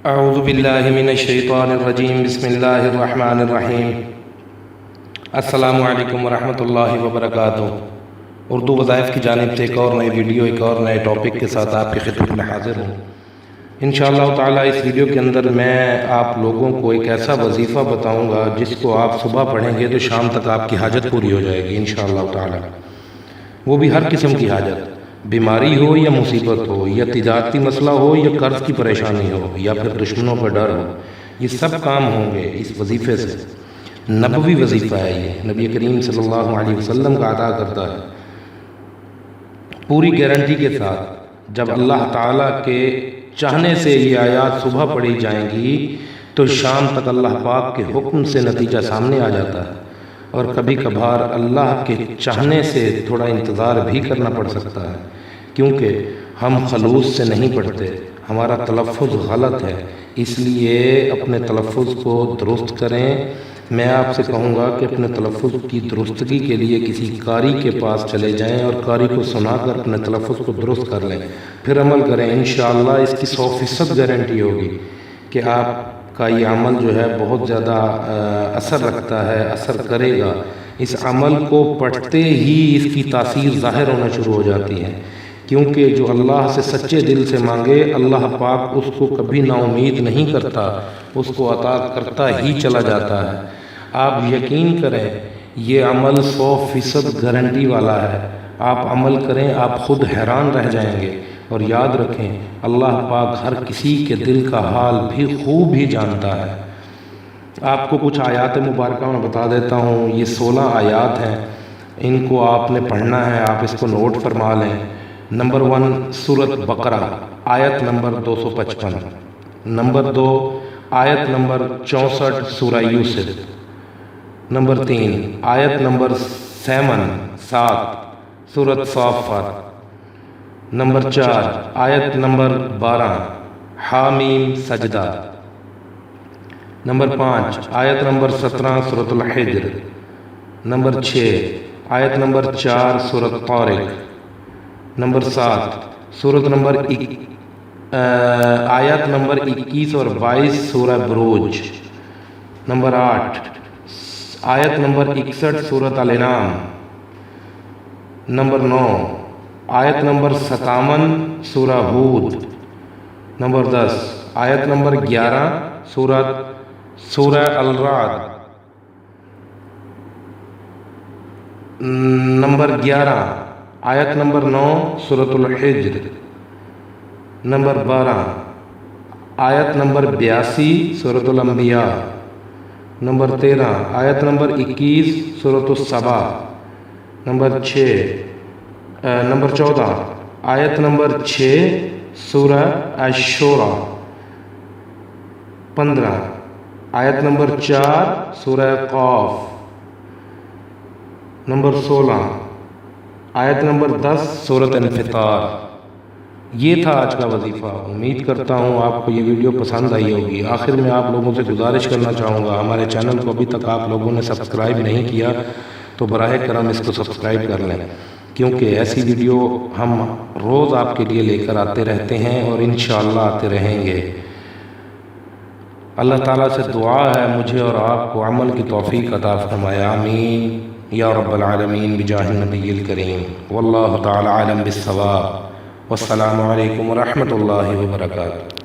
اعوذ باللہ من الشیطان الرجیم بسم اللہ الرحمن الرحیم السلام علیکم ورحمۃ اللہ وبرکاتہ۔ اردو وظائف کی جانب سے ایک اور نئی ویڈیو ایک اور نئے ٹاپک کے ساتھ آپ کی خدمت میں حاضر ہوں۔ انشاءاللہ تعالیٰ اس ویڈیو کے اندر میں آپ لوگوں کو ایک ایسا وظیفہ بتاؤں گا جس کو آپ صبح پڑھیں گے تو شام تک آپ کی حاجت پوری ہو جائے گی انشاءاللہ تعالیٰ، وہ بھی ہر قسم کی حاجت، بیماری ہو یا مصیبت ہو یا تجارتی مسئلہ ہو یا قرض کی پریشانی ہو یا پھر دشمنوں کا ڈر ہو، یہ سب کام ہوں گے اس وظیفے سے۔ نبوی وظیفہ ہے، یہ نبی کریم صلی اللہ علیہ وسلم کا عطا کرتا ہے، پوری گارنٹی کے ساتھ۔ جب اللہ تعالیٰ کے چاہنے سے یہ آیات صبح پڑھی جائیں گی تو شام تک اللہ پاک کے حکم سے نتیجہ سامنے آ جاتا ہے، اور کبھی کبھار اللہ کے چاہنے سے تھوڑا انتظار بھی کرنا پڑ سکتا ہے، کیونکہ ہم خلوص سے نہیں پڑھتے، ہمارا تلفظ غلط ہے، اس لیے اپنے تلفظ کو درست کریں۔ میں آپ سے کہوں گا کہ اپنے تلفظ کی درستگی کے لیے کسی قاری کے پاس چلے جائیں اور قاری کو سنا کر اپنے تلفظ کو درست کر لیں، پھر عمل کریں۔ انشاءاللہ اس کی 100% گارنٹی ہوگی کہ آپ کا یہ عمل جو ہے بہت زیادہ اثر رکھتا ہے، اثر کرے گا۔ اس عمل کو پڑھتے ہی اس کی تاثیر ظاہر ہونا شروع ہو جاتی ہے، کیونکہ جو اللہ سے سچے دل سے مانگے اللہ پاک اس کو کبھی نا امید نہیں کرتا، اس کو عطا کرتا ہی چلا جاتا ہے۔ آپ یقین کریں یہ عمل 100% گارنٹی والا ہے، آپ عمل کریں آپ خود حیران رہ جائیں گے۔ اور یاد رکھیں اللہ پاک ہر کسی کے دل کا حال بھی خوب ہی جانتا ہے۔ آپ کو کچھ آیات مبارکہ میں بتا دیتا ہوں، یہ 16 آیات ہیں، ان کو آپ نے پڑھنا ہے، آپ اس کو نوٹ فرما لیں۔ نمبر 1 سورۃ بقرہ آیت نمبر 255، نمبر 2 آیت نمبر 64 سورہ یوسف، نمبر 3 آیت نمبر 7 سورۃ صافات، نمبر 4 آیت نمبر 12 حامیم سجدہ، نمبر 5 آیت نمبر 17 سورۃ الحجر، نمبر 6 آیت نمبر 4 سورۃ طارق، نمبر 7 سورۃ نمبر آیت نمبر 21 اور 22 سورہ بروج، نمبر 8 آیت نمبر 61 سورۃ الانعام، نمبر 9 آیت نمبر 57 سورہ ہود، نمبر 10 آیت نمبر 11 سورہ الرعد، نمبر 11 آیت نمبر 9 سورۃ الحجر، نمبر 12 آیت نمبر 82 سورۃ الانبیاء، نمبر 13 آیت نمبر 21 سورۃ السبا، نمبر 14 آیت نمبر 6 سورہ الشورى، 15 آیت نمبر 4 سورہ قاف، نمبر 16 آیت نمبر 10 سورۃ انفطار۔ یہ تھا آج کا وظیفہ، امید کرتا ہوں آپ کو یہ ویڈیو پسند آئی ہوگی۔ آخر میں آپ لوگوں سے گزارش کرنا چاہوں گا، ہمارے چینل کو ابھی تک آپ لوگوں نے سبسکرائب نہیں کیا تو براہ کرم اس کو سبسکرائب کر لیں، کیونکہ ایسی ویڈیو ہم روز آپ کے لیے لے کر آتے رہتے ہیں اور انشاءاللہ آتے رہیں گے۔ اللہ تعالیٰ سے دعا ہے مجھے اور آپ کو عمل کی توفیق عطا فرمائے، آمین یا رب العالمین بجاہ النبی الکریم۔ واللہ تعالی عالم بالصواب، والسلام علیکم ورحمۃ اللہ وبرکاتہ۔